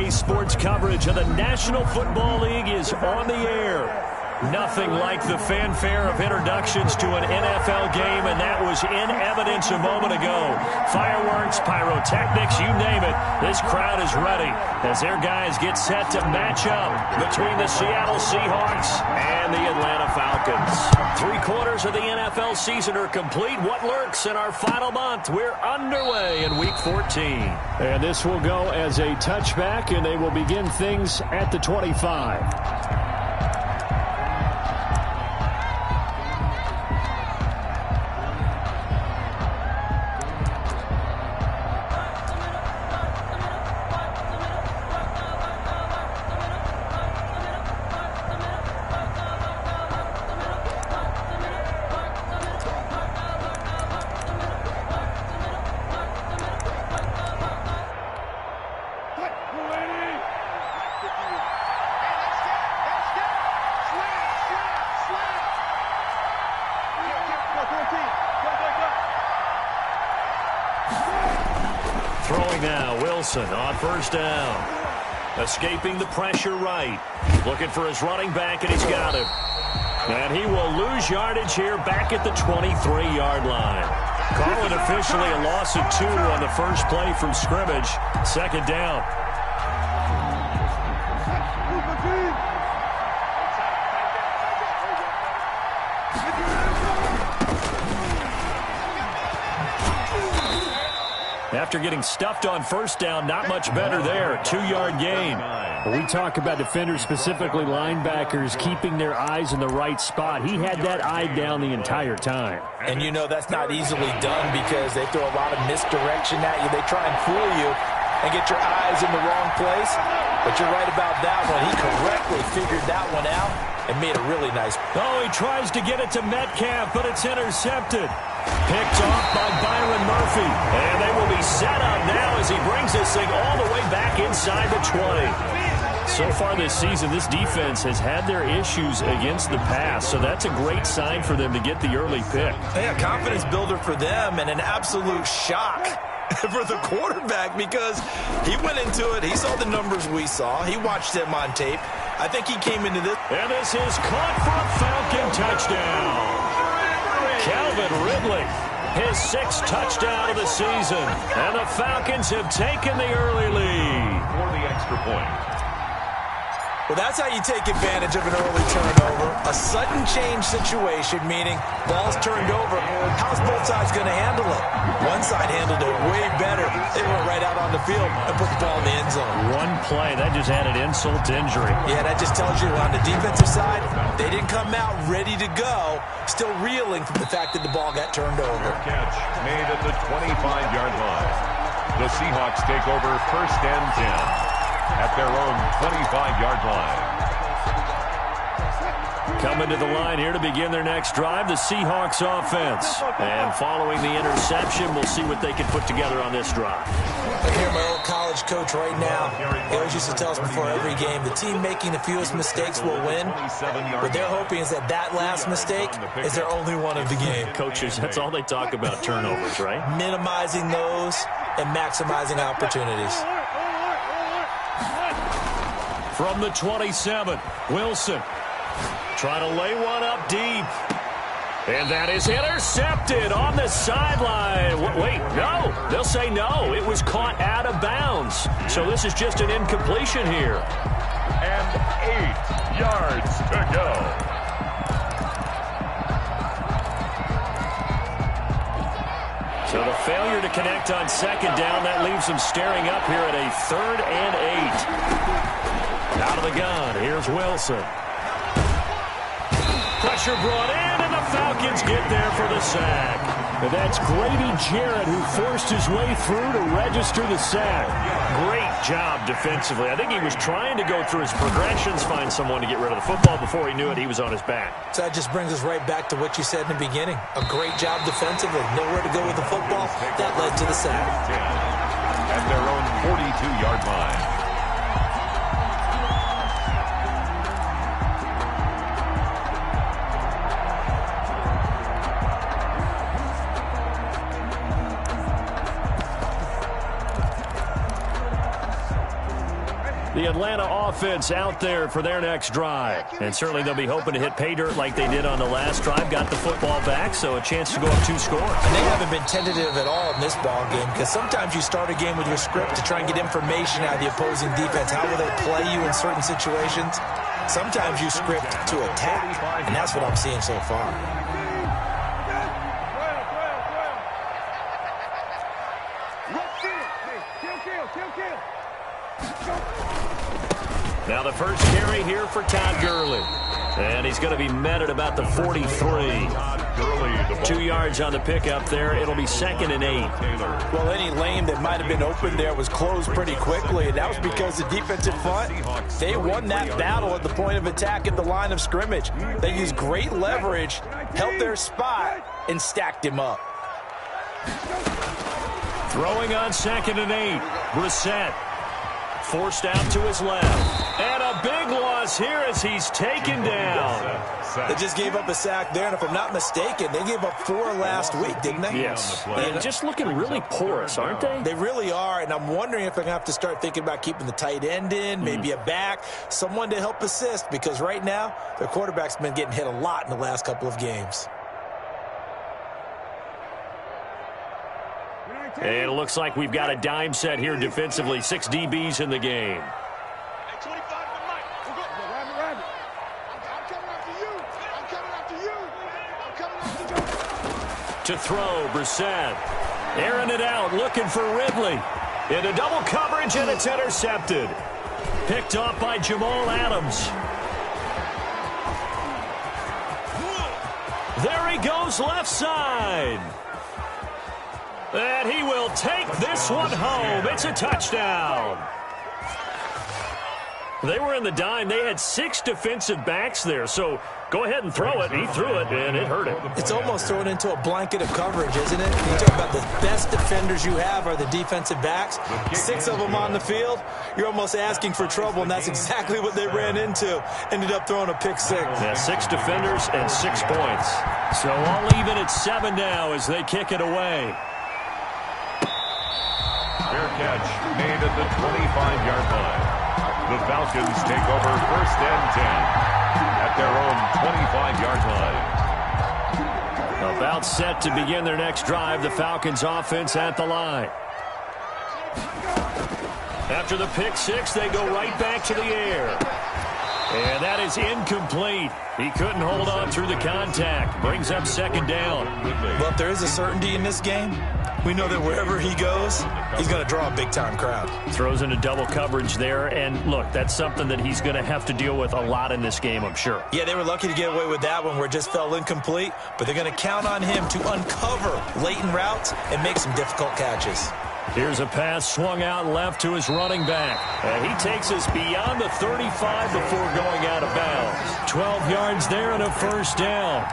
Today's sports coverage of the National Football League is on the air. Nothing like the fanfare of introductions to an NFL game, and that was in evidence a moment ago. Fireworks, pyrotechnics, you name it. This crowd is ready as their guys get set to match up between the Seattle Seahawks and the Atlanta Falcons. 3/4 of the NFL season are complete. What lurks in our final month? We're underway in Week 14. And this will go as a touchback, and they will begin things at the 25. Throwing now, Wilson on first down. Escaping the pressure right. Looking for his running back, and he's got him. And he will lose yardage here back at the 23-yard line. Call it officially a loss of 2 on the first play from scrimmage. Second down. After getting stuffed on first down, not much better there. 2-yard gain. We talk about defenders, specifically linebackers, keeping their eyes in the right spot. He had that eye down the entire time. And you know that's not easily done because they throw a lot of misdirection at you. They try and fool you and get your eyes in the wrong place. But you're right about that one. He correctly figured that one out and made a really nice. Oh, he tries to get it to Metcalf, but it's intercepted. Picked off by Byron Murphy. And they will be set up now as he brings this thing all the way back inside the 20. So far this season, this defense has had their issues against the pass, so that's a great sign for them to get the early pick. Yeah, confidence builder for them and an absolute shock for the quarterback because he went into it. He saw the numbers we saw. He watched them on tape. I think he came into this. And this is caught for a Falcon touchdown. Calvin Ridley, his 6th touchdown of the season. And the Falcons have taken the early lead. For the extra point. Well, that's how you take advantage of an early turnover. A sudden change situation, meaning ball's turned over. How's both sides going to handle it? One side handled it way better. They went right out on the field and put the ball in the end zone. One play, that just added insult to injury. Yeah, that just tells you on the defensive side, they didn't come out ready to go, still reeling from the fact that the ball got turned over. Catch made at the 25-yard line. The Seahawks take over 1st and 10. At their own 25-yard line. Coming to the line here to begin their next drive, the Seahawks offense. And following the interception, we'll see what they can put together on this drive. I hear my old college coach right now. He always used to tell us before every game, the team making the fewest mistakes will win. What they're hoping is that that last mistake is their only one of the game. Coaches, that's all they talk about, turnovers, right? Minimizing those and maximizing opportunities. From the 27, Wilson trying to lay one up deep. And that is intercepted on the sideline. Wait, no. They'll say no. It was caught out of bounds. So this is just an incompletion here. And 8 yards to go. So the failure to connect on second down, that leaves them staring up here at a 3rd and 8. Out of the gun, here's Wilson. Pressure brought in, and the Falcons get there for the sack. And that's Grady Jarrett who forced his way through to register the sack. Great job defensively. I think he was trying to go through his progressions, find someone to get rid of the football. Before he knew it, he was on his back. So that just brings us right back to what you said in the beginning. A great job defensively. Nowhere to go with the football. That led to the sack. At their own 42-yard line. the Atlanta offense out there for their next drive. And certainly they'll be hoping to hit pay dirt like they did on the last drive. Got the football back, so a chance to go up 2 scores. And they haven't been tentative at all in this ball game, because sometimes you start a game with your script to try and get information out of the opposing defense. How will they play you in certain situations? Sometimes you script to attack, and that's what I'm seeing so far. Now the first carry here for Todd Gurley. And he's going to be met at about the 43. 2 yards on the pickup there. It'll be 2nd and 8. Well, any lane that might have been open there was closed pretty quickly, and that was because the defensive front, they won that battle at the point of attack at the line of scrimmage. They used great leverage, held their spot, and stacked him up. Throwing on 2nd and 8. Brissett forced out to his left. And a big loss here as he's taken down. They just gave up a sack there, and if I'm not mistaken, they gave up 4 last week, didn't they? Yes. And just looking really porous, aren't they? They really are, and I'm wondering if they're going to have to start thinking about keeping the tight end in, maybe a back, someone to help assist, because right now their quarterback's been getting hit a lot in the last couple of games. And it looks like we've got a dime set here defensively. 6 DBs in the game. To throw, Brissett. Airing it out, looking for Ridley. Into double coverage, and it's intercepted. Picked off by Jamal Adams. There he goes, left side. And he will take this one home. It's a touchdown. They were in the dime. They had 6 defensive backs there, so go ahead and throw it. He threw it, and it hurt him. It's almost thrown into a blanket of coverage, isn't it? You talk about the best defenders you have are the defensive backs. 6 of them on the field. You're almost asking for trouble, and that's exactly what they ran into. Ended up throwing a pick 6. Yeah, 6 defenders and 6 points. So all even at 7 now as they kick it away. Fair catch made at the 25-yard line. The Falcons take over 1st and 10 at their own 25-yard line. About set to begin their next drive. The Falcons offense at the line. After the pick 6, they go right back to the air. And that is incomplete. He couldn't hold on through the contact. Brings up 2nd down. Well, if there is a certainty in this game, we know that wherever he goes, he's going to draw a big-time crowd. Throws into double coverage there. And, look, that's something that he's going to have to deal with a lot in this game, I'm sure. Yeah, they were lucky to get away with that one where it just fell incomplete. But they're going to count on him to uncover latent routes and make some difficult catches. Here's a pass swung out left to his running back. And he takes us beyond the 35 before going out of bounds. 12 yards there and a 1st down.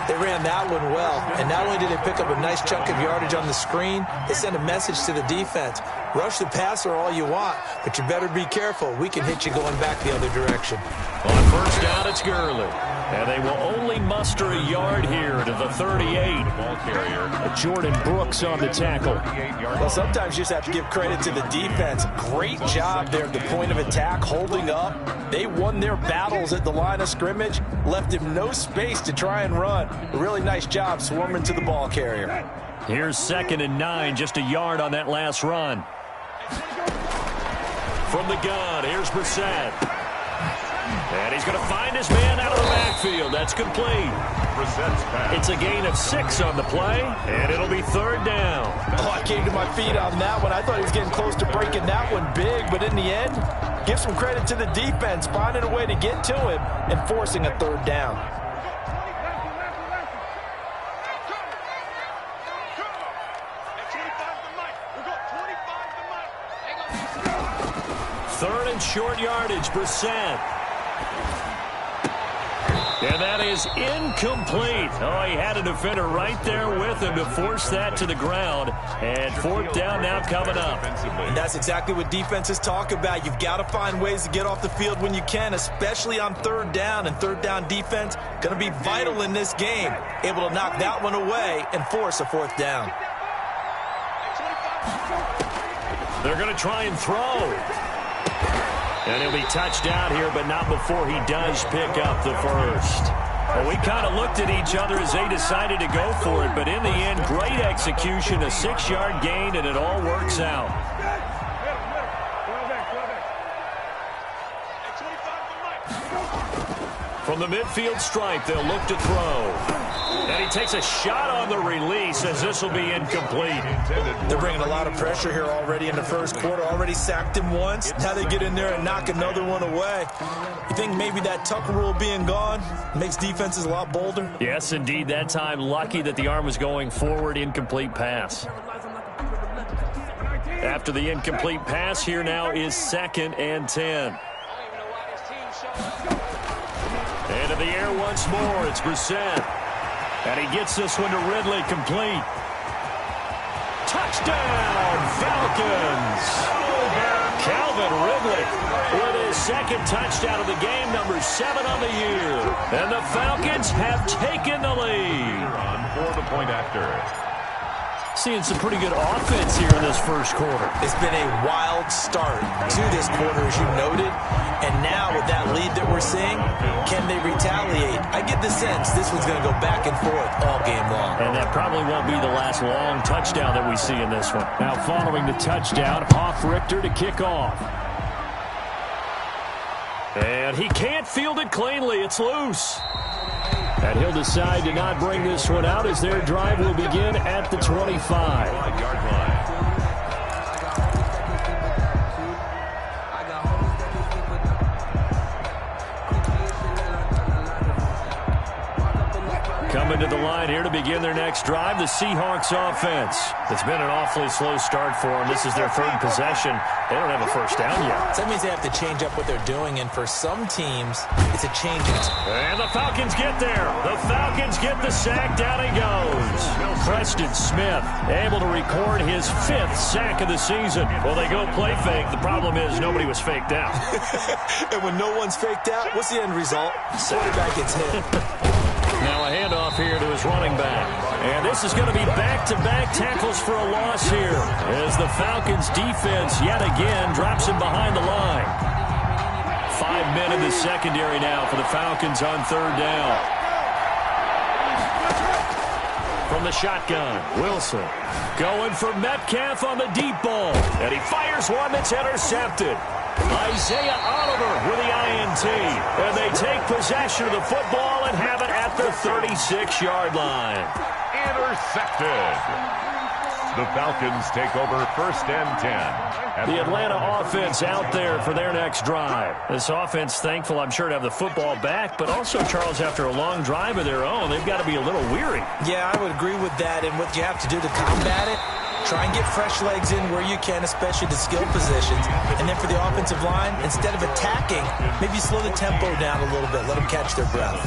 They ran that one well. And not only did they pick up a nice chunk of yardage on the screen, they sent a message to the defense. Rush the passer all you want, but you better be careful. We can hit you going back the other direction. On 1st down, it's Gurley. And they will only muster a yard here to the 38. Ball carrier. Jordan Brooks on the tackle. Well, sometimes you just have to give credit to the defense. Great job there at the point of attack, holding up. They won their battles at the line of scrimmage, left him no space to try and run. A really nice job swarming to the ball carrier. Here's 2nd and 9, just a yard on that last run. From the gun, here's Brissett. And he's going to find his man out of the backfield. That's complete. It's a gain of 6 on the play, and it'll be 3rd down. Oh, I came to my feet on that one. I thought he was getting close to breaking that one big, but in the end, give some credit to the defense, finding a way to get to him and forcing a 3rd down. Third and short yardage, Brissett. And that is incomplete. Oh, he had a defender right there with him to force that to the ground. And 4th down now coming up. And that's exactly what defenses talk about. You've got to find ways to get off the field when you can, especially on 3rd down. And 3rd down defense going to be vital in this game. Able to knock that one away and force a 4th down. They're going to try and throw. And he'll be touched down here, but not before he does pick up the first. Well, we kind of looked at each other as they decided to go for it, but in the end, great execution, a 6-yard gain, and it all works out. From the midfield stripe, they'll look to throw. And he takes a shot on the release as this will be incomplete. They're bringing a lot of pressure here already in the first quarter. Already sacked him once. Now they get in there and knock another one away. You think maybe that Tucker rule being gone makes defenses a lot bolder? Yes, indeed. That time, lucky that the arm was going forward. Incomplete pass. After the incomplete pass, here now is 2nd and 10. Into the air once more. It's Brissett. And he gets this one to Ridley, complete. Touchdown, Falcons! Calvin Ridley with his 2nd touchdown of the game, number 7 on the year. And the Falcons have taken the lead. For the point after. Seeing some pretty good offense here in this first quarter. It's been a wild start to this quarter, as you noted. And now with that lead that we're seeing, can they retaliate? I get the sense this one's going to go back and forth all game long. And that probably won't be the last long touchdown that we see in this one. Now following the touchdown, Hoff Richter to kick off. And he can't field it cleanly. It's loose. And he'll decide to not bring this one out as their drive will begin at the 25. 5-yard line. Coming to the line here to begin their next drive, the Seahawks offense. It's been an awfully slow start for them. This is their 3rd possession. They don't have a first down yet. So that means they have to change up what they're doing, and for some teams, it's a change. And the Falcons get there. The Falcons get the sack. Down he goes. Preston Smith able to record his 5th sack of the season. Well, they go play fake. The problem is nobody was faked out. And when no one's faked out, what's the end result? Quarterback gets hit. Now a handoff here to his running back. And this is going to be back-to-back tackles for a loss here as the Falcons defense yet again drops him behind the line. 5 men in the secondary now for the Falcons on 3rd down. From the shotgun, Wilson going for Metcalf on the deep ball. And he fires one that's intercepted. Isaiah Oliver with the INT. And they take possession of the football and have it at the 36-yard line. Intercepted. The Falcons take over 1st and 10. The Atlanta offense out there for their next drive. This offense, thankful, I'm sure, to have the football back, but also, Charles, after a long drive of their own, they've got to be a little weary. Yeah, I would agree with that, and what you have to do to combat it, try and get fresh legs in where you can, especially the skill positions. And then for the offensive line, instead of attacking, maybe slow the tempo down a little bit, let them catch their breath.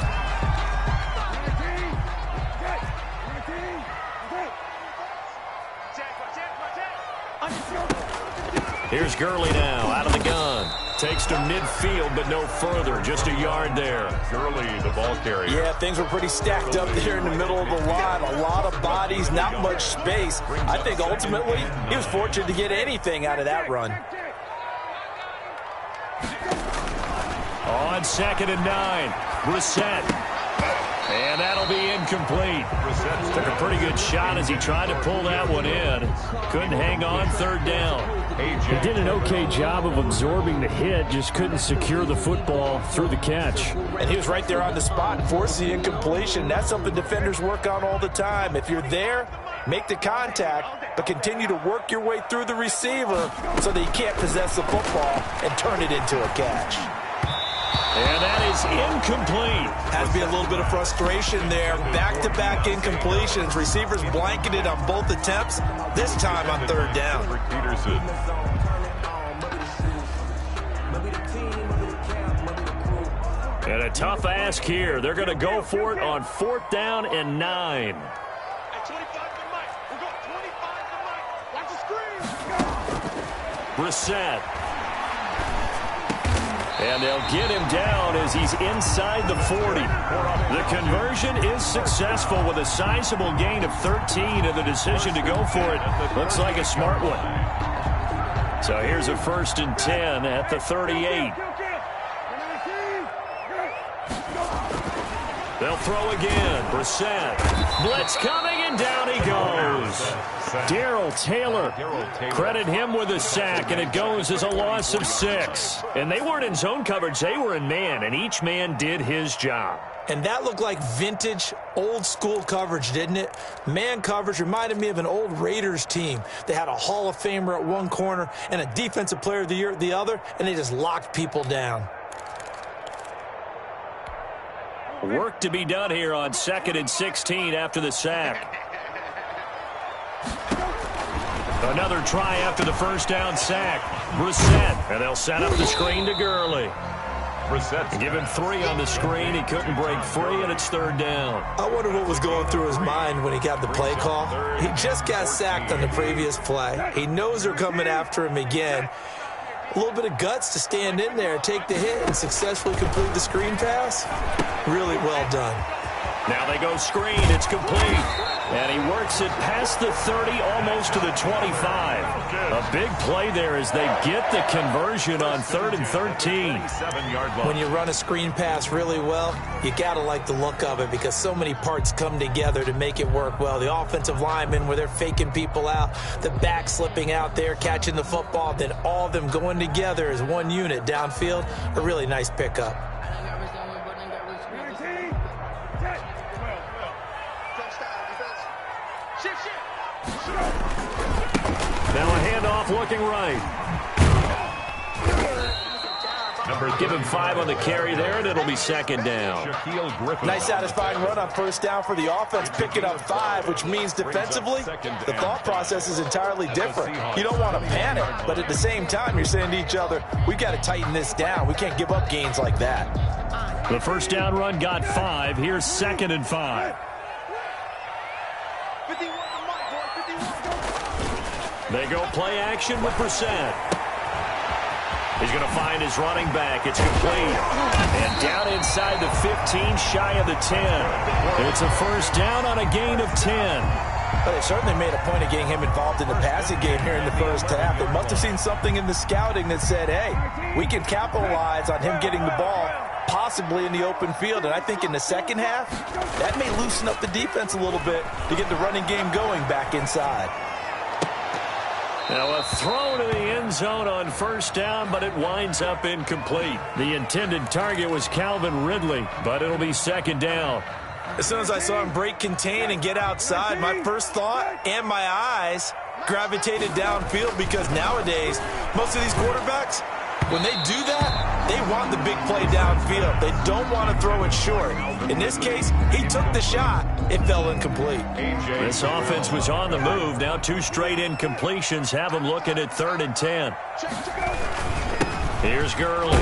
Here's Gurley now, out of the gun. Takes to midfield, but no further. Just a yard there. Gurley, the ball carrier. Yeah, things were pretty stacked up there in the middle of the line. A lot of bodies, not much space. I think ultimately he was fortunate to get anything out of that run. On 2nd and 9, Brissett. And that'll be incomplete. Took a pretty good shot as he tried to pull that one in. Couldn't hang on 3rd down. He did an okay job of absorbing the hit, just couldn't secure the football through the catch. And he was right there on the spot and forced the incompletion. That's something defenders work on all the time. If you're there, make the contact, but continue to work your way through the receiver so that you can't possess the football and turn it into a catch. And that is incomplete. Has to be a little bit of frustration there. Back-to-back incompletions. Receivers blanketed on both attempts, this time on 3rd down. Peterson. And a tough ask here. They're going to go for it on 4th down and 9. Brissett. And they'll get him down as he's inside the 40. The conversion is successful with a sizable gain of 13, and the decision to go for it looks like a smart one. So here's a 1st and 10 at the 38. They'll throw again. Brissett. Blitz coming, and down he goes. Darrell Taylor. Credit him with a sack, and it goes as a loss of 6. And they weren't in zone coverage. They were in man, and each man did his job. And that looked like vintage, old-school coverage, didn't it? Man coverage reminded me of an old Raiders team. They had a Hall of Famer at one corner and a Defensive Player of the Year at the other, and they just locked people down. Work to be done here on 2nd and 16 after the sack. Another try after the first down sack. Brissett, and they'll set up the screen to Gurley. Give him 3 on the screen. He couldn't break free, and it's 3rd down. I wonder what was going through his mind when he got the play call. He just got sacked on the previous play. He knows they're coming after him again. A little bit of guts to stand in there, take the hit, and successfully complete the screen pass. Really well done. Now they go screen. It's complete. And he works it past the 30, almost to the 25. A big play there as they get the conversion on 3rd and 13. When you run a screen pass really well, you got to like the look of it because so many parts come together to make it work well. The offensive linemen, where they're faking people out, the back slipping out there, catching the football, then all of them going together as one unit downfield. A really nice pickup. Now a handoff looking right. Give him 5 on the carry there, and it'll be 2nd down. Nice satisfying run on 1st down for the offense, picking up 5, which means defensively, the thought process is entirely different. You don't want to panic, but at the same time, you're saying to each other, we got to tighten this down. We can't give up gains like that. The 1st down run got 5. Here's 2nd and 5. They go play action with Brissett. He's going to find his running back. It's complete. And down inside the 15, shy of the 10. It's a 1st down on a gain of 10. Well, they certainly made a point of getting him involved in the passing game here in the 1st half. They must have seen something in the scouting that said, hey, we can capitalize on him getting the ball possibly in the open field. And I think in the 2nd half, that may loosen up the defense a little bit to get the running game going back inside. Now a throw to the end zone on 1st down, but it winds up incomplete. The intended target was Calvin Ridley, but it'll be 2nd down. As soon as I saw him break contain and get outside, my first thought and my eyes gravitated downfield because nowadays, most of these quarterbacks, when they do that, they want the big play downfield. They don't want to throw it short. In this case, he took the shot. It fell incomplete. This offense was on the move. Now 2 straight incompletions have them looking at 3rd and 10. Here's Gurley.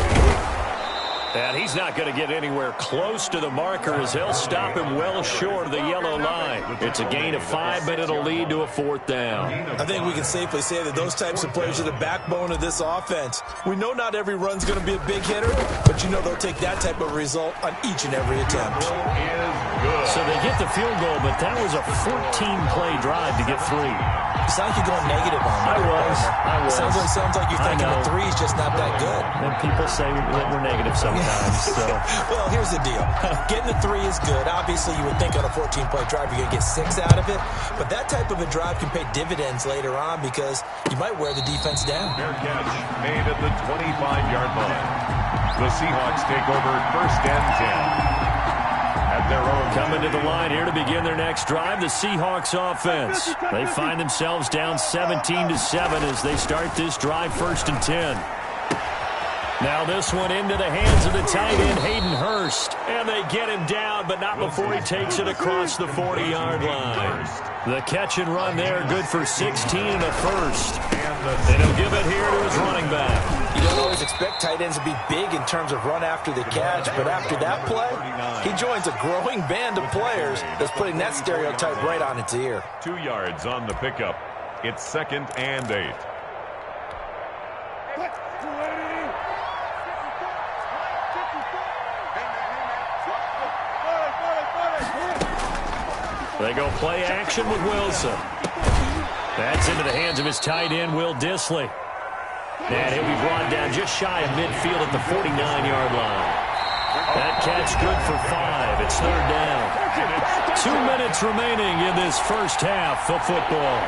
And he's not going to get anywhere close to the marker as they'll stop him well short of the yellow line. It's a gain of 5, but it'll lead to a 4th down. I think we can safely say that those types of players are the backbone of this offense. We know not every run's going to be a big hitter, but you know they'll take that type of result on each and every attempt. So they get the field goal, but that was a 14-play drive to get 3. It sounds like you're going negative on me. I was. Sounds like you're thinking the 3's just not that good. And people say that we're negative sometimes. So. Well, here's the deal. Getting the 3 is good. Obviously, you would think on a 14-play drive you're going to get 6 out of it. But that type of a drive can pay dividends later on because you might wear the defense down. Fair catch made at the 25-yard line. The Seahawks take over 1st and 10. Their own. Coming to the line here to begin their next drive, the Seahawks offense. They find themselves down 17-7 as they start this drive 1st and 10. Now this one into the hands of the tight end, Hayden Hurst. And they get him down, but not before he takes it across the 40-yard line. The catch and run there, good for 16 and a 1st. And he'll give it here to his running back. You don't always expect tight ends to be big in terms of run after the catch, but after that play, he joins a growing band of players that's putting that stereotype right on its ear. 2 yards on the pickup. It's 2nd and 8. They go play action with Wilson. That's into the hands of his tight end, Will Dissly. And he'll be brought down just shy of midfield at the 49-yard line. That catch good for 5. It's third down. 2 minutes remaining in this first half of football.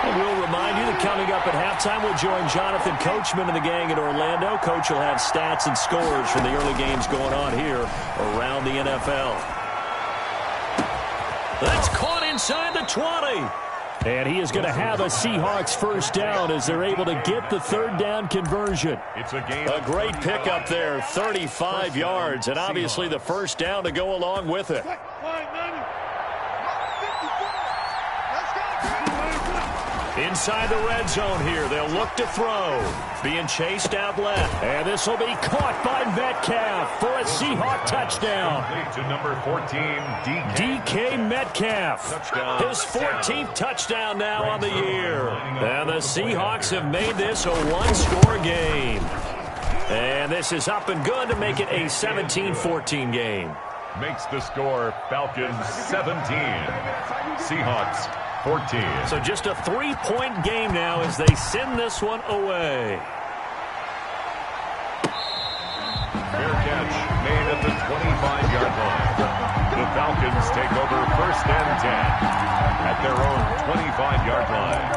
And we'll remind you that coming up at halftime, we'll join Jonathan Coachman and the gang in Orlando. Coach will have stats and scores from the early games going on here around the NFL. That's caught inside the 20. And he is going to have a Seahawks first down as they're able to get the third down conversion. It's a great pickup there, 35 yards, and obviously the first down to go along with it. Inside the red zone here, they'll look to throw. Being chased out left. And this will be caught by Metcalf for a Seahawk touchdown. To number 14, DK Metcalf. Touchdown. His 14th touchdown now on the year. And the Seahawks have made this a one-score game. And this is up and good to make it a 17-14 game. Makes the score Falcons 17. Seahawks 14. So just a 3-point game now as they send this one away. Fair catch made at the 25-yard line. The Falcons take over first and 10 at their own 25-yard line.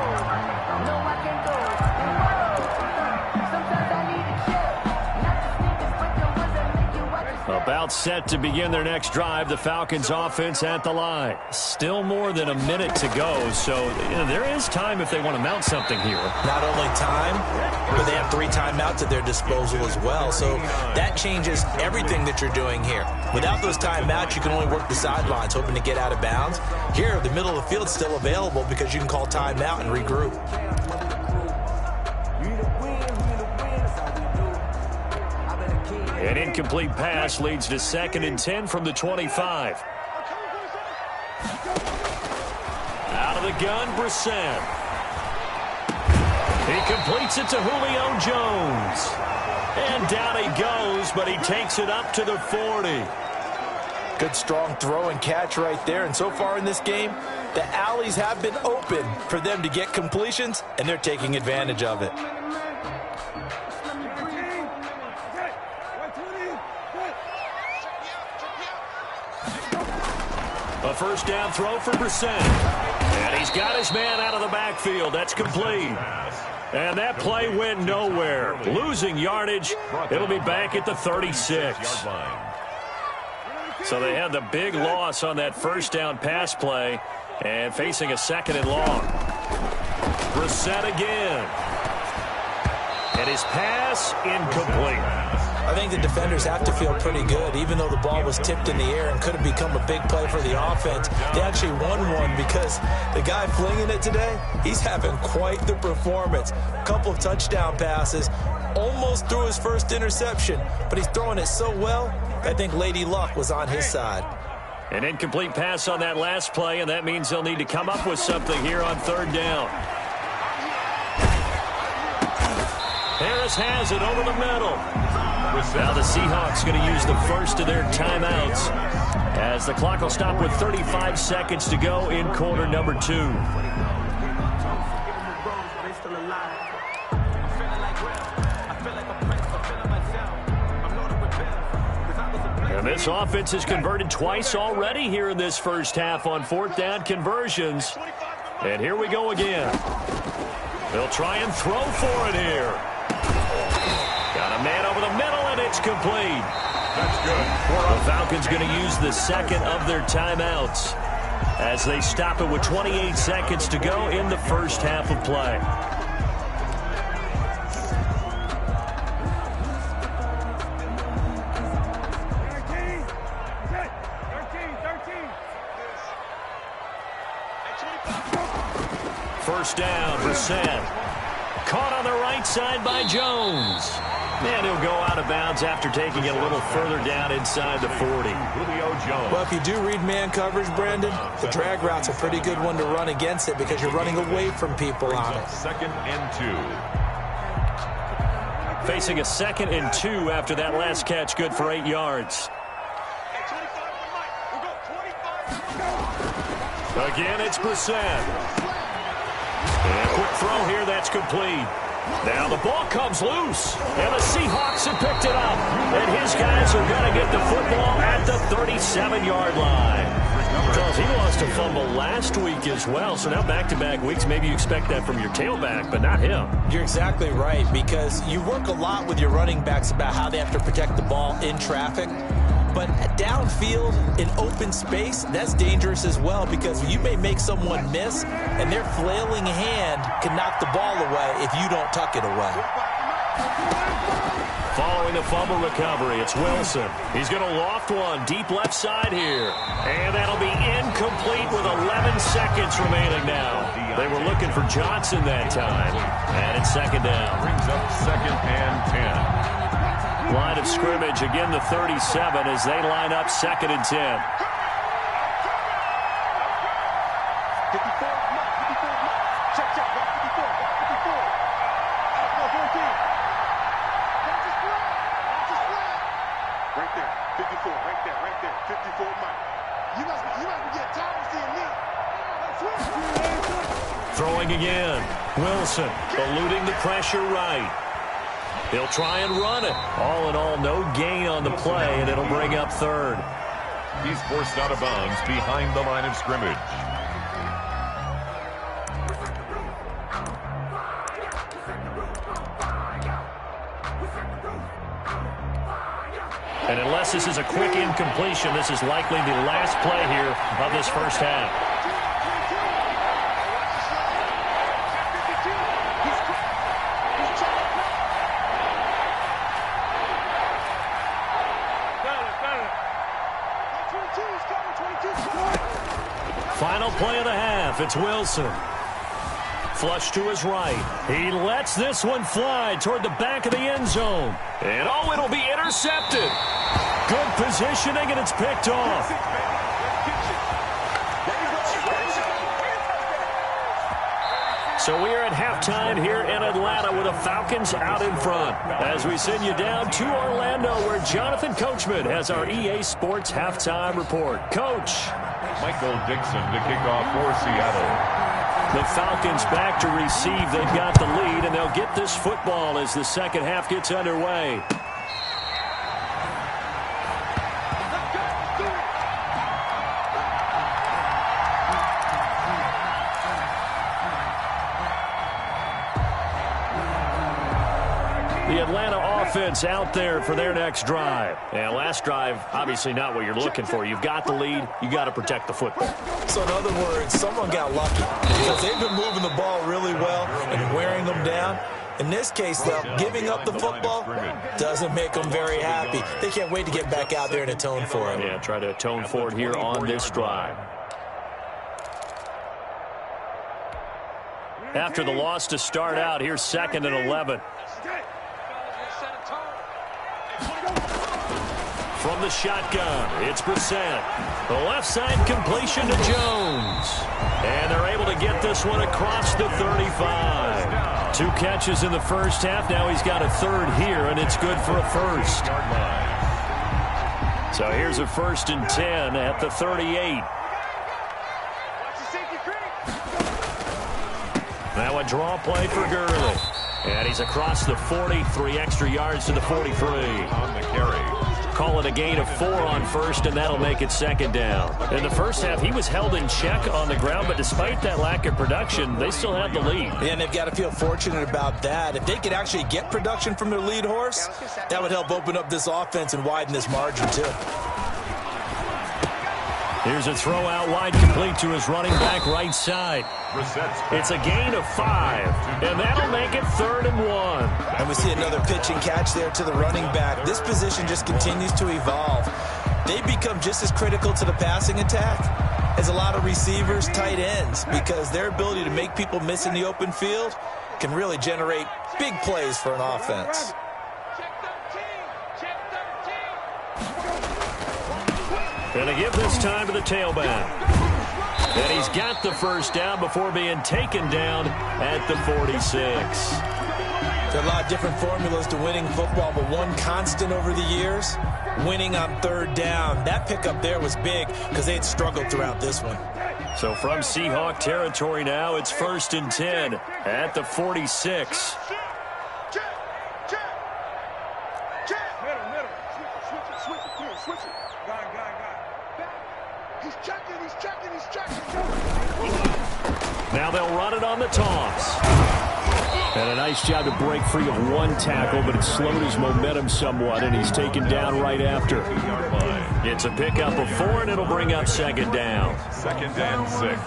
About set to begin their next drive, the Falcons offense at the line. Still more than a minute to go, so there is time if they want to mount something here. Not only time, but they have 3 timeouts at their disposal as well, so that changes everything that you're doing here. Without those timeouts, you can only work the sidelines, hoping to get out of bounds. Here, the middle of the field is still available because you can call timeout and regroup. An incomplete pass leads to 2nd and 10 from the 25. Out of the gun, Brissett. He completes it to Julio Jones. And down he goes, but he takes it up to the 40. Good strong throw and catch right there. And so far in this game, the alleys have been open for them to get completions, and they're taking advantage of it. A first down throw for Brissett. And he's got his man out of the backfield. That's complete. And that play went nowhere. Losing yardage. It'll be back at the 36. So they had the big loss on that first down pass play and facing a 2nd and long. Brissett again. And his pass incomplete. I think the defenders have to feel pretty good. Even though the ball was tipped in the air and could have become a big play for the offense, they actually won one because the guy flinging it today, he's having quite the performance. A couple of touchdown passes, almost threw his first interception, but he's throwing it so well, I think Lady Luck was on his side. An incomplete pass on that last play, and that means they'll need to come up with something here on 3rd down. Harris has it over the middle. Now the Seahawks going to use the first of their timeouts as the clock will stop with 35 seconds to go in quarter number 2. And this offense has converted twice already here in this first half on 4th down conversions. And here we go again. They'll try and throw for it here. Got a man over the middle, and it's complete. That's good. The Falcons going to use the 2nd of their timeouts as they stop it with 28 seconds to go in the first half of play. First down, Brissett. Caught on the right side by Jones. And he'll go out of bounds after taking it a little further down inside the 40. Julio Jones. Well, if you do read man coverage, Brandon, the drag route's a pretty good one to run against it because you're running away from people on it. 2nd and 2. Facing a 2nd and 2 after that last catch, good for 8 yards. Again, it's Brissett. And a quick throw here, that's complete. Now the ball comes loose, and the Seahawks have picked it up. And his guys are going to get the football at the 37-yard line. Because he lost a fumble last week as well, so now back-to-back weeks, maybe you expect that from your tailback, but not him. You're exactly right, because you work a lot with your running backs about how they have to protect the ball in traffic. But downfield, in open space, that's dangerous as well, because you may make someone miss, and their flailing hand can knock the ball away if you don't tuck it away. Following the fumble recovery, it's Wilson. He's going to loft one deep left side here. And that'll be incomplete with 11 seconds remaining now. They were looking for Johnson that time. And it's second down. Brings up second and 10. Line of scrimmage, again the 37 as they line up second and 10. Throwing again. Wilson eluding the pressure right. He'll try and run it. All in all, no gain on the play, and it'll bring up third. He's forced out of bounds behind the line of scrimmage. And unless this is a quick incompletion, this is likely the last play here of this first half. Final play of the half. It's Wilson. Flush to his right. He lets this one fly toward the back of the end zone. And oh, it'll be intercepted. Good positioning, and it's picked off. So we are at halftime here in Atlanta with the Falcons out in front. As we send you down to Orlando, where Jonathan Coachman has our EA Sports halftime report. Coach. Michael Dixon to kick off for Seattle. The Falcons back to receive. They've got the lead, and they'll get this football as the second half gets underway. The Atlanta offense out there for their next drive. And last drive, obviously not what you're looking for. You've got the lead. You got to protect the football. So in other words, someone got lucky because they've been moving the ball really well and wearing them down. In this case, though, giving up the football doesn't make them very happy. They can't wait to get back out there and atone for it. Yeah, try to atone for it here on this drive. After the loss to start out, here's second and 11. From the shotgun, it's Brissett. The left side completion to Jones. And they're able to get this one across the 35. 2 catches in the first half. Now he's got a third here, and it's good for a first. So here's a 1st and 10 at the 38. Now a draw play for Gurley. And he's across the 40, 3 extra yards to the 43. On the carry. Call it a gain of 4 on first, and that'll make it second down. In the first half, he was held in check on the ground, but despite that lack of production, they still have the lead. And they've got to feel fortunate about that. If they could actually get production from their lead horse, that would help open up this offense and widen this margin, too. Here's a throw out wide, complete to his running back right side. It's a gain of 5, and that'll make it 3rd and 1. And we see another pitch and catch there to the running back. This position just continues to evolve. They become just as critical to the passing attack as a lot of receivers, tight ends, because their ability to make people miss in the open field can really generate big plays for an offense. Gonna give this time to the tailback. And he's got the first down before being taken down at the 46. There are a lot of different formulas to winning football, but one constant over the years, winning on 3rd down. That pickup there was big because they had struggled throughout this one. So from Seahawk territory now, it's 1st and 10 at the 46. Now they'll run it on the toss. And a nice job to break free of one tackle, but it slowed his momentum somewhat, and he's taken down right after. It's a pickup of 4, and it'll bring up second down. 2nd and 6.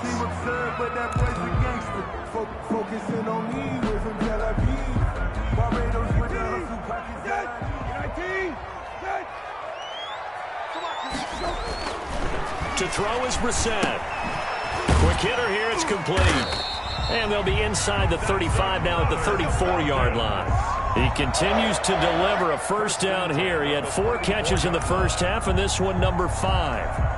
To throw is Brissett. Quick hitter here, it's complete. And they'll be inside the 35 now at the 34-yard line. He continues to deliver a first down here. He had 4 catches in the first half, and this one number 5.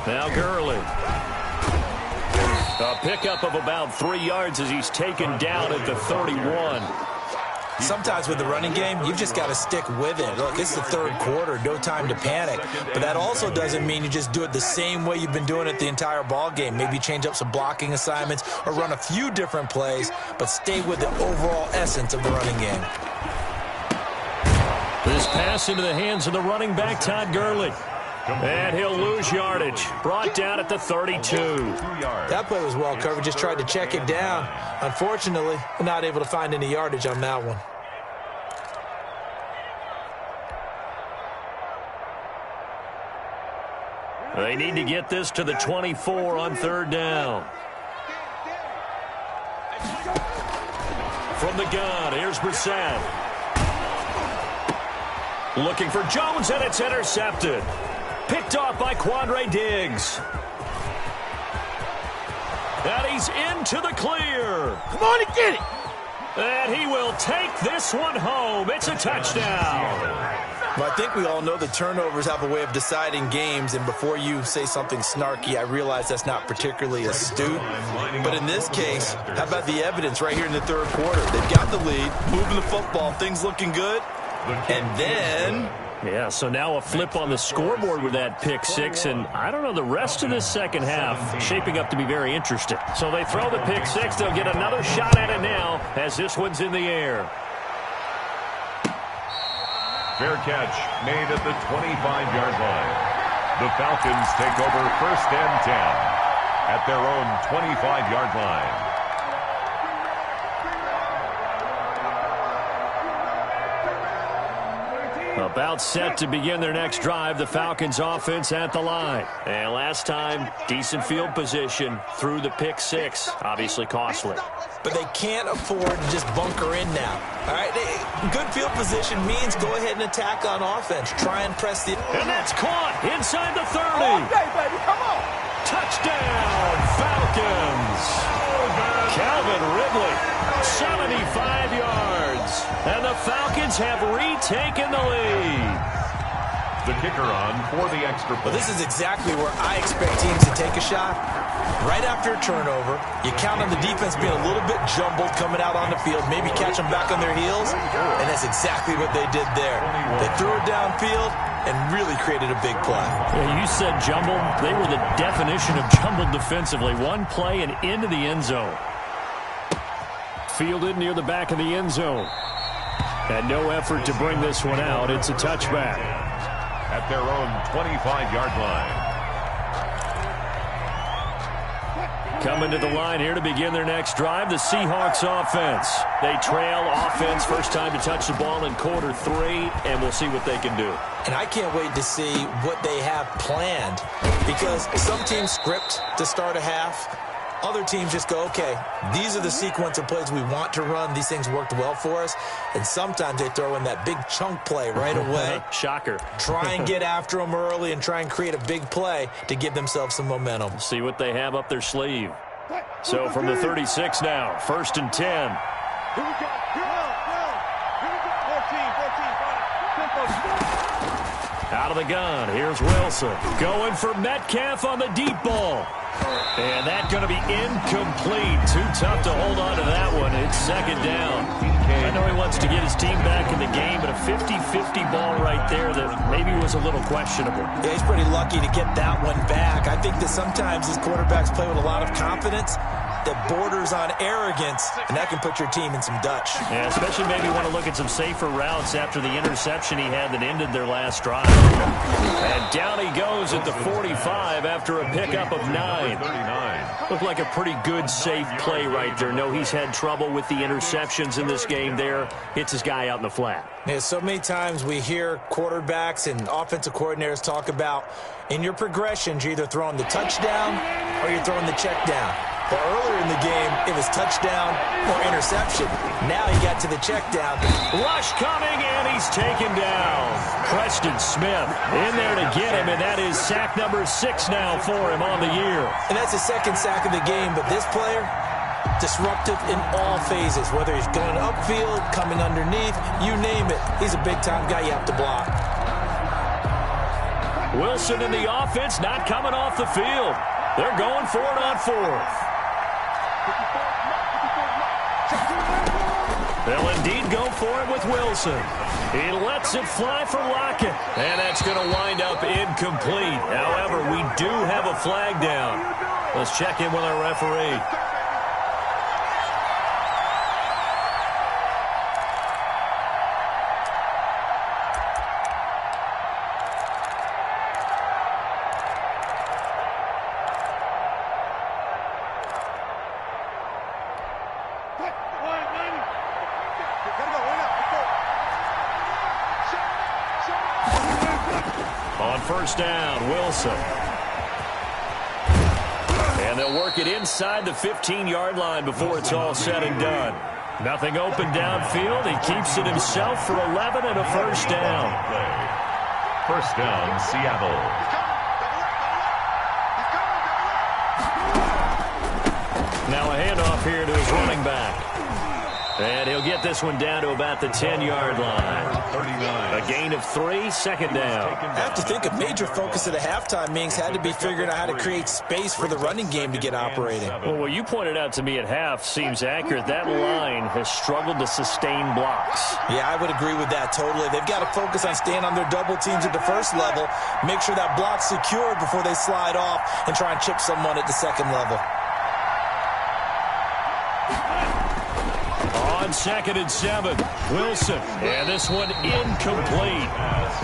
Now Gurley. A pickup of about 3 yards as he's taken down at the 31. Sometimes with the running game, you've just got to stick with it. Look, it's the 3rd quarter, no time to panic. But that also doesn't mean you just do it the same way you've been doing it the entire ball game. Maybe change up some blocking assignments or run a few different plays, but stay with the overall essence of the running game. This pass into the hands of the running back, Todd Gurley. And he'll lose yardage. Brought down at the 32. That play was well covered. Just tried to check it down. Unfortunately, not able to find any yardage on that one. They need to get this to the 24 on 3rd down. From the gun, here's Brissett. Looking for Jones, and it's intercepted. Picked off by Quandre Diggs. And he's into the clear. Come on and get it. And he will take this one home. It's a touchdown. Well, I think we all know the turnovers have a way of deciding games, and before you say something snarky, I realize that's not particularly astute. But in this case, how about the evidence right here in the 3rd quarter? They've got the lead, moving the football, things looking good, and then... Yeah, so now a flip on the scoreboard with that pick 6, and I don't know, the rest of this second half shaping up to be very interesting. So they throw the pick 6. They'll get another shot at it now as this one's in the air. Fair catch made at the 25-yard line. The Falcons take over 1st and 10 at their own 25-yard line. About set to begin their next drive, the Falcons offense at the line. And last time, decent field position through the pick 6. Obviously costly. But they can't afford to just bunker in now. All right, good field position means go ahead and attack on offense. Try and press the... And that's caught inside the 30. Okay, baby, come on. Touchdown, Falcons. Calvin Ridley, 75 yards. And the Falcons have retaken the lead. The kicker on for the extra point. Well, this is exactly where I expect teams to take a shot. Right after a turnover, you count on the defense being a little bit jumbled coming out on the field, maybe catch them back on their heels, and that's exactly what they did there. They threw it downfield and really created a big play. Yeah, you said jumbled. They were the definition of jumbled defensively. One play and into the end zone. Fielded near the back of the end zone. And no effort to bring this one out. It's a touchback. At their own 25-yard line. Coming to the line here to begin their next drive, the Seahawks offense. They trail offense, first time to touch the ball in quarter 3, and we'll see what they can do. And I can't wait to see what they have planned, because some teams script to start a half. Other teams just go, okay, these are the sequence of plays we want to run. These things worked well for us. And sometimes they throw in that big chunk play right away. Shocker. Try and get after them early and try and create a big play to give themselves some momentum. See what they have up their sleeve. So from the 36 now, 1st and 10. Here we go. Here we go. 14. Out Out of the gun, here's Wilson. Going for Metcalf on the deep ball. And that's going to be incomplete. Too tough to hold on to that one. It's second down. I know he wants to get his team back in the game, but a 50-50 ball right there that maybe was a little questionable. Yeah, he's pretty lucky to get that one back. I think that sometimes these quarterbacks play with a lot of confidence that borders on arrogance, and that can put your team in some Dutch. Yeah, especially maybe want to look at some safer routes after the interception he had that ended their last drive. And down he goes at the 45 after a pickup of 9. Looked like a pretty good, safe play right there. No, he's had trouble with the interceptions in this game there. Hits his guy out in the flat. Yeah, so many times we hear quarterbacks and offensive coordinators talk about in your progressions, you're either throwing the touchdown or you're throwing the check down. But earlier in the game, it was touchdown or interception. Now he got to the check down. Rush coming, and he's taken down. Preston Smith in there to get him, and that is sack number 6 now for him on the year. And that's the second sack of the game, but this player, disruptive in all phases, whether he's going upfield, coming underneath, you name it. He's a big-time guy you have to block. Wilson in the offense, not coming off the field. They're going for it on 4th. They'll indeed go for it with Wilson. He lets it fly for Lockett. And that's going to wind up incomplete. However, we do have a flag down. Let's check in with our referee. On first down, Wilson. And they'll work it inside the 15-yard line before it's all said and done. Nothing open downfield. He keeps it himself for 11 and a first down. First down, Seattle. Now a handoff here to his running back. And he'll get this one down to about the 10-yard line. 39. A gain of 3, second down. I have to think a major focus at the halftime meetings had to be figuring out how to create space for the running game to get operating. Well, what you pointed out to me at half seems accurate. That line has struggled to sustain blocks. Yeah, I would agree with that totally. They've got to focus on staying on their double teams at the first level, make sure that block's secured before they slide off and try and chip someone at the second level. On 2nd and 7, Wilson. And this one incomplete.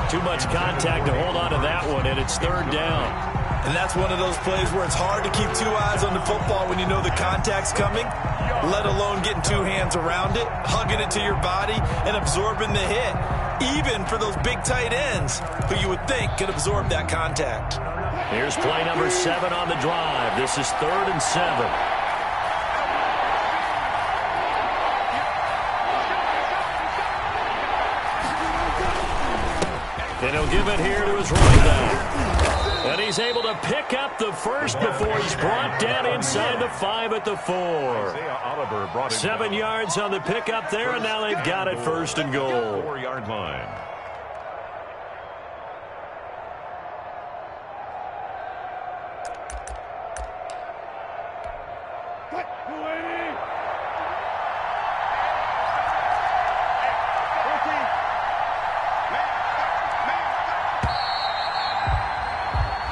Too much contact to hold on to that one, and it's 3rd down. And that's one of those plays where it's hard to keep 2 eyes on the football when you know the contact's coming, let alone getting 2 hands around it, hugging it to your body, and absorbing the hit, even for those big tight ends who you would think could absorb that contact. Here's play number 7 on the drive. This is 3rd and 7. And he'll give it here to his running back. And he's able to pick up the first before he's brought down inside the 5 at the 4. 7 yards on the pickup there, and now they've got it 1st and goal. 4-yard line.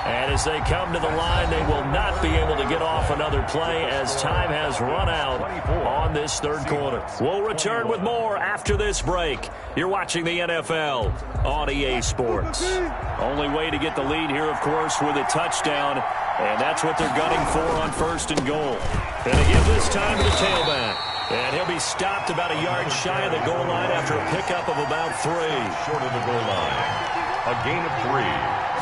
As they come to the line, they will not be able to get off another play as time has run out on this 3rd quarter. We'll return with more after this break. You're watching the NFL on EA Sports. Only way to get the lead here, of course, with a touchdown, and that's what they're gunning for on 1st and goal. And they give this time to the tailback. And he'll be stopped about a yard shy of the goal line after a pickup of about 3. Short of the goal line. A gain of 3.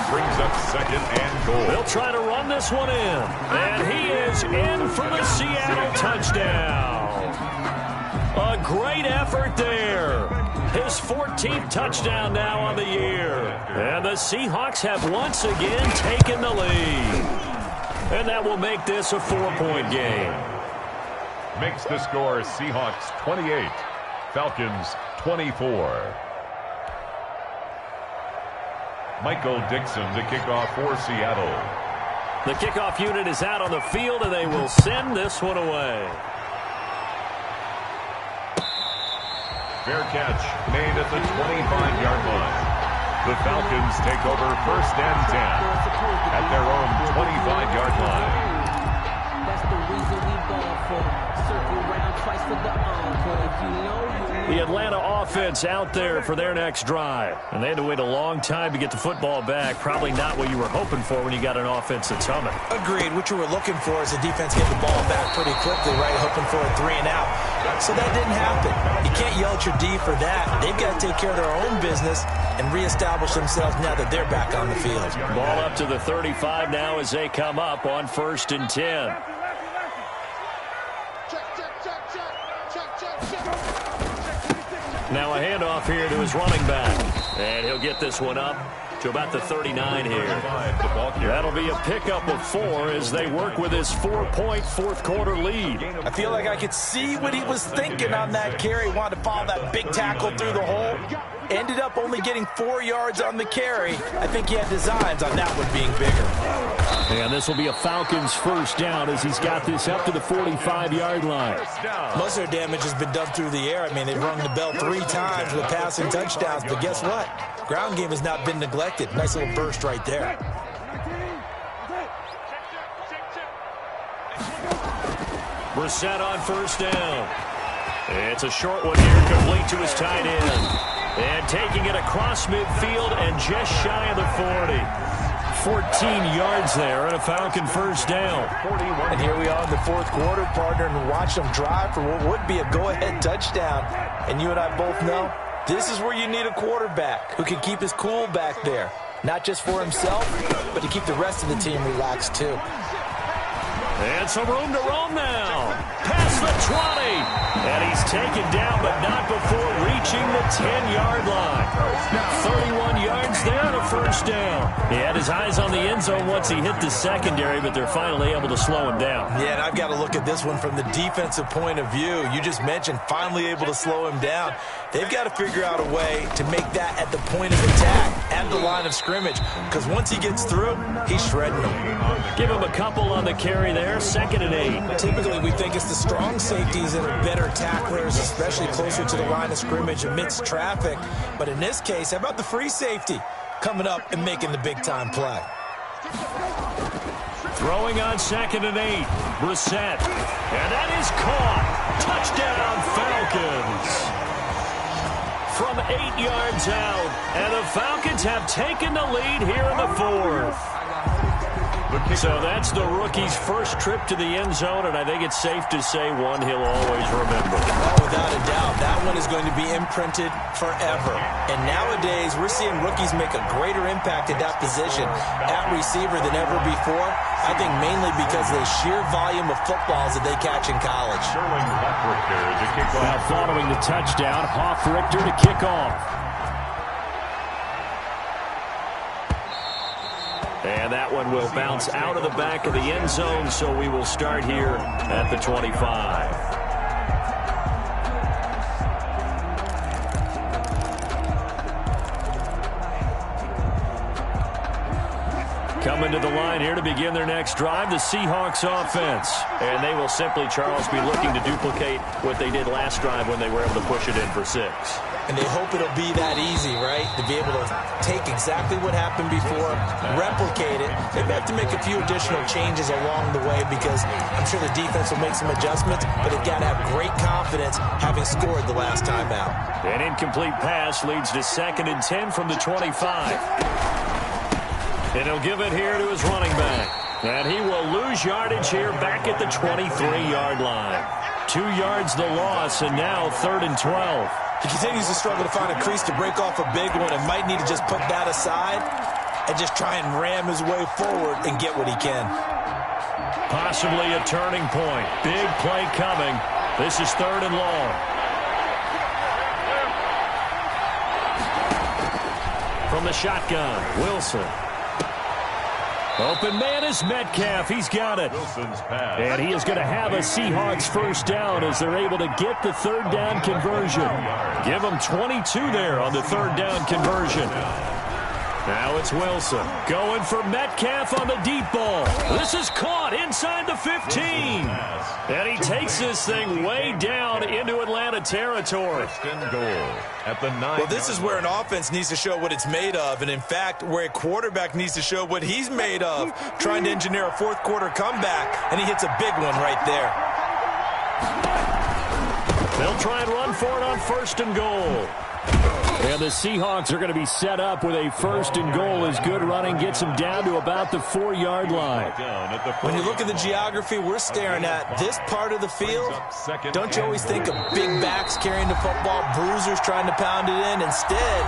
Brings up 2nd and goal. They'll try to run this one in. And he is in for the Seattle touchdown. A great effort there. His 14th touchdown now on the year. And the Seahawks have once again taken the lead. And that will make this a 4-point game. Makes the score Seahawks 28, Falcons 24. Michael Dixon to kick off for Seattle. The kickoff unit is out on the field, and they will send this one away. Fair catch made at the 25-yard line. The Falcons take over 1st and 10 at their own 25-yard line. That's the reason we ball for. Circle around twice for the encore. If you know, The Atlanta offense out there for their next drive. And they had to wait a long time to get the football back. Probably not what you were hoping for when you got an offense that's humming. Agreed. What you were looking for is the defense get the ball back pretty quickly, right? Hoping for a 3 and out. So that didn't happen. You can't yell at your D for that. They've got to take care of their own business and reestablish themselves now that they're back on the field. Ball up to the 35 now as they come up on 1st and 10. Now a handoff here to his running back. And he'll get this one up to about the 39 here. That'll be a pickup of 4 as they work with his 4-point fourth-quarter lead. I feel like I could see what he was thinking on that carry. Wanted to follow that big tackle through the hole. Ended up only getting 4 yards on the carry. I think he had designs on that one being bigger. And this will be a Falcons first down as he's got this up to the 45-yard line. Most of their damage has been done through the air. I mean, they've rung the bell 3 times with passing touchdowns. But guess what? Ground game has not been neglected. Nice little burst right there. Brissett on 1st down. It's a short one here, complete to his tight end. And taking it across midfield and just shy of the 40. 14 yards there and a Falcon first down. And here we are in the 4th quarter, partner, and watch them drive for what would be a go-ahead touchdown. And you and I both know this is where you need a quarterback who can keep his cool back there. Not just for himself, but to keep the rest of the team relaxed too. And some room to roam now. Past the 20. And he's taken down, but not before reaching the 10-yard line. 31 yards there and a first down. He had his eyes on the end zone once he hit the secondary, but they're finally able to slow him down. Yeah, and I've got to look at this one from the defensive point of view. You just mentioned finally able to slow him down. They've got to figure out a way to make that at the point of attack, at the line of scrimmage, because once he gets through, he's shredding them. Give him a couple on the carry there, 2nd and 8. Typically, we think it's the strong safeties that are better tacklers, especially closer to the line of scrimmage amidst traffic. But in this case, how about the free safety coming up and making the big-time play? Throwing on 2nd and 8. Brissett. And that is caught. Touchdown, Falcons. From 8 yards out. And the Falcons have taken the lead here in the 4th. So that's the rookie's first trip to the end zone, and I think it's safe to say one he'll always remember. Oh, without a doubt, that one is going to be imprinted forever. And nowadays, we're seeing rookies make a greater impact at that position at receiver than ever before. I think mainly because of the sheer volume of footballs that they catch in college. Now following the touchdown, Hoff-Richter to kick off. And that one will bounce out of the back of the end zone, so we will start here at the 25. Coming to the line here to begin their next drive, the Seahawks offense. And they will simply, Charles, be looking to duplicate what they did last drive when they were able to push it in for 6. And they hope it'll be that easy, right? To be able to take exactly what happened before, replicate it. They have to make a few additional changes along the way because I'm sure the defense will make some adjustments, but they've got to have great confidence having scored the last time out. An incomplete pass leads to 2nd and 10 from the 25. And he'll give it here to his running back. And he will lose yardage here back at the 23-yard line. 2 yards the loss, and now 3rd and 12. He continues to struggle to find a crease to break off a big one and might need to just put that aside and just try and ram his way forward and get what he can. Possibly a turning point. Big play coming. This is 3rd and long. From the shotgun, Wilson. Open man is Metcalf. He's got it. And he is going to have a Seahawks first down as they're able to get the 3rd down conversion. Give them 22 there on the 3rd down conversion. Now it's Wilson going for Metcalf on the deep ball. This is caught inside the 15. And he takes this thing way down into Atlanta territory. First and goal at the 9. Well, this is where an offense needs to show what it's made of. And, in fact, where a quarterback needs to show what he's made of, trying to engineer a fourth-quarter comeback. And he hits a big one right there. They'll try and run for it on first and goal. And the Seahawks are going to be set up with a first and goal as good running gets them down to about the 4-yard line. When you look at the geography we're staring at, this part of the field, don't you always think of big backs carrying the football, bruisers trying to pound it in? Instead,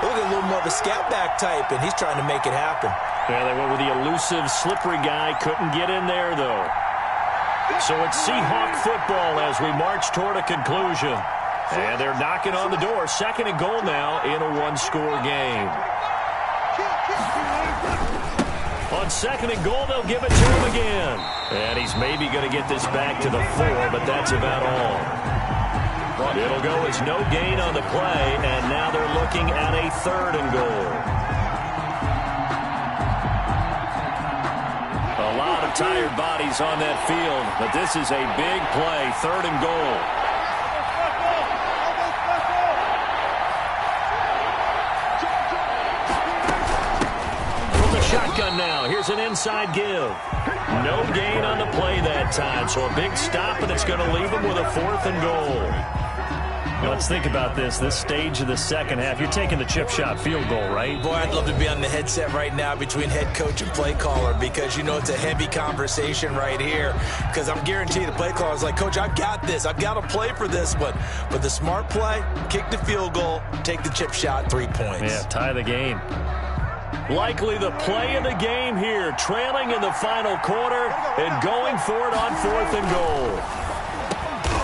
look at a little more of a scat back type, and he's trying to make it happen. Yeah, they went with the elusive, slippery guy. Couldn't get in there, though. So it's Seahawk football as we march toward a conclusion. And they're knocking on the door. Second and goal now in a one-score game. On second and goal, they'll give it to him again. And he's maybe going to get this back to the 4, but that's about all. It'll go as no gain on the play, and now they're looking at a third and goal. A lot of tired bodies on that field, but this is a big play, third and goal. Shotgun now. Here's an inside give. No gain on the play that time, so a big stop, and it's going to leave him with a fourth and goal. Now let's think about this stage of the second half. You're taking the chip shot field goal, right? Boy, I'd love to be on the headset right now between head coach and play caller because, you know, it's a heavy conversation right here because I'm guaranteed the play caller is like, Coach, I've got this. I've got to play for this one. But the smart play, kick the field goal, take the chip shot, 3 points. Yeah, tie the game. Likely the play of the game here, trailing in the final quarter and going for it on fourth and goal.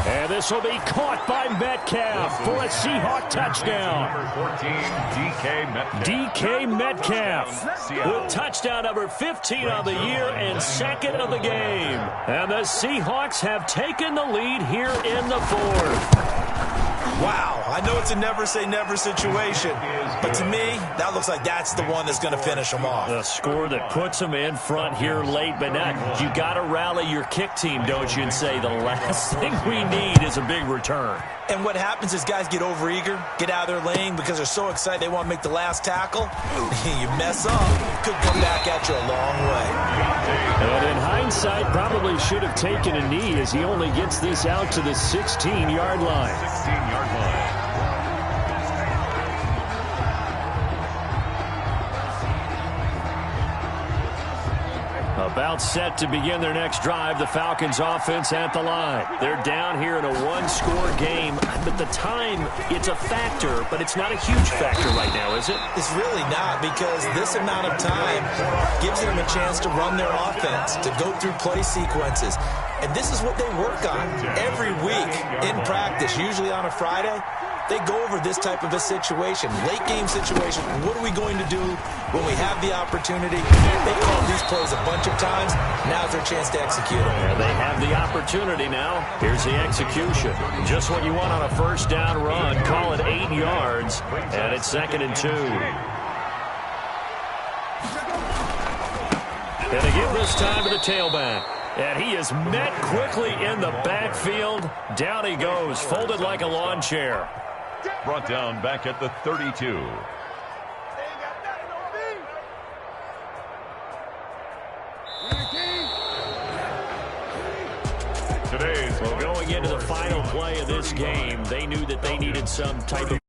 And this will be caught by Metcalf for a Seahawk touchdown. Number 14, DK Metcalf with touchdown number 15 on the year and second of the game. And the Seahawks have taken the lead here in the fourth. Wow, I know it's a never-say-never situation, but to me, that looks like that's the one that's going to finish them off. The score that puts them in front here late, but now you got to rally your kick team, don't you, and say the last thing we need is a big return. And what happens is guys get overeager, get out of their lane because they're so excited they want to make the last tackle. You mess up, could come back at you a long way. And in hindsight, probably should have taken a knee as he only gets this out to the 16-yard line. 16-yard line. About set to begin their next drive, the Falcons offense at the line. They're down here in a one-score game, but the time, it's a factor, but it's not a huge factor right now, is it? It's really not, because this amount of time gives them a chance to run their offense, to go through play sequences. And this is what they work on every week in practice, usually on a Friday. They go over this type of a situation, late game situation. What are we going to do when we have the opportunity? They call these plays a bunch of times. Now's their chance to execute them. Yeah, they have the opportunity now. Here's the execution. Just what you want on a first down run. Call it 8 yards, and it's 2nd and 2. And they give this time to the tailback. And he is met quickly in the backfield. Down he goes, folded like a lawn chair. Brought down back at the 32. Well, going into the final play of this game, they knew that they needed some type of